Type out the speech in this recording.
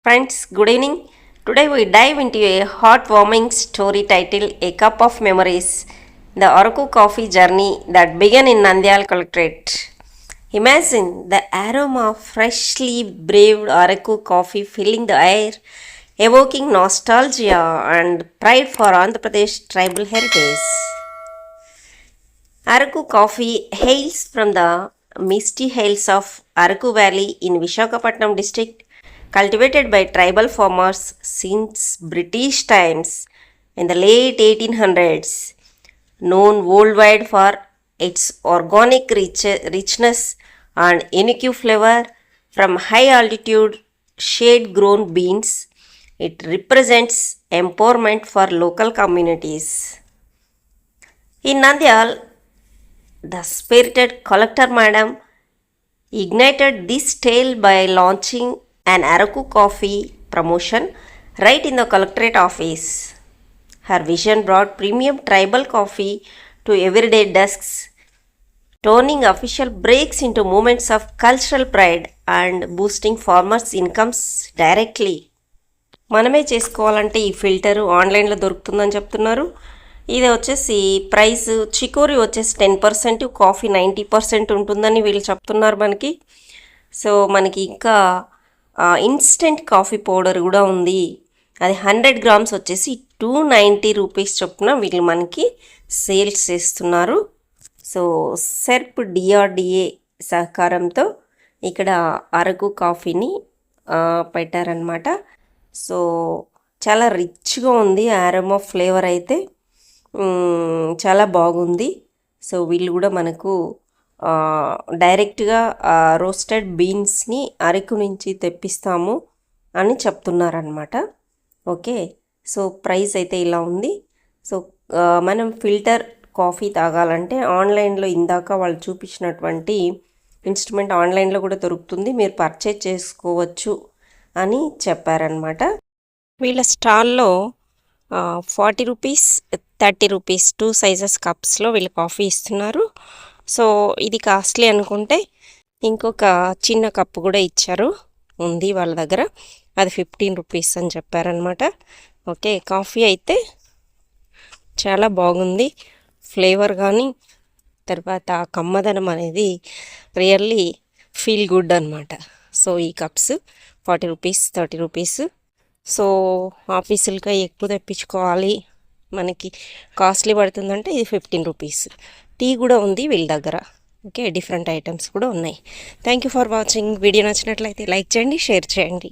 Friends, good evening. Today we dive into a heartwarming story titled A Cup of Memories, the Araku coffee journey that began in Nandyal Collectorate. Imagine the aroma of freshly brewed Araku coffee filling the air, evoking nostalgia and pride for Andhra Pradesh tribal heritage. Araku coffee hails from the misty hills of Araku Valley in Visakhapatnam district, cultivated by tribal farmers since British times in the late 1800s. Known worldwide for its organic richness and unique flavor from high altitude shade grown beans, it represents empowerment for local communities. In Nandyal, the spirited collector madam ignited this tale by launching an Araku coffee promotion right in the collectorate office. Her vision brought premium tribal coffee to everyday desks, turning official breaks into moments of cultural pride and boosting farmers' incomes directly. మనమే చేసుకోవాలంటే ఈ filter ఆన్లైన్లో దొరుకుతుందని చెప్తున్నారు. ఇది వచ్చేసి price chicory వచ్చేసి 10%, coffee 90% ఉంటుందని వీళ్ళు చెప్తున్నారు మనకి. సో మనకి ఇంకా ఇన్స్టెంట్ కాఫీ పౌడర్ కూడా ఉంది. అది 100 గ్రామ్స్ వచ్చేసి 290 రూపీస్ చొప్పున వీళ్ళు మనకి సేల్స్ చేస్తున్నారు. సో సెర్ప్ డిఆర్డిఏ సహకారంతో ఇక్కడ అరకు కాఫీని పెట్టారనమాట. సో చాలా రిచ్గా ఉంది, ఆరోమా ఫ్లేవర్ అయితే చాలా బాగుంది. సో వీళ్ళు కూడా మనకు డైరెక్ట్గా రోస్టెడ్ బీన్స్ని అరకు నుంచి తెప్పిస్తాము అని చెప్తున్నారనమాట. ఓకే, సో ప్రైస్ అయితే ఇలా ఉంది. సో మనం ఫిల్టర్ కాఫీ తాగాలంటే ఆన్లైన్లో ఇందాక వాళ్ళు చూపించినటువంటి ఇన్స్ట్రుమెంట్ ఆన్లైన్లో కూడా దొరుకుతుంది, మీరు పర్చేజ్ చేసుకోవచ్చు అని చెప్పారనమాట. వీళ్ళ స్టాల్లో 40 రూపీస్, 30 రూపీస్ 2 సైజెస్ కప్స్లో వీళ్ళు కాఫీ ఇస్తున్నారు. సో ఇది కాస్ట్లీ అనుకుంటే ఇంకొక చిన్న కప్పు కూడా ఇచ్చారు, ఉంది వాళ్ళ దగ్గర, అది 15 రూపీస్ అని చెప్పారనమాట. ఓకే, కాఫీ అయితే చాలా బాగుంది, ఫ్లేవర్ కానీ తర్వాత కమ్మదనం అనేది రియల్లీ ఫీల్ గుడ్ అనమాట. సో ఈ కప్స్ 40 రూపీస్, 30 రూపీస్. సో ఆఫీసులకి ఎక్కువ తెప్పించుకోవాలి, మనకి కాస్ట్లీ పడుతుందంటే ఇది 15 రూపీస్. టీ కూడా ఉంది వీళ్ళ దగ్గర. ఓకే, డిఫరెంట్ ఐటమ్స్ కూడా ఉన్నాయి. Thank you for watching. Video నచ్చినట్లయితే లైక్ చేయండి, షేర్ చేయండి.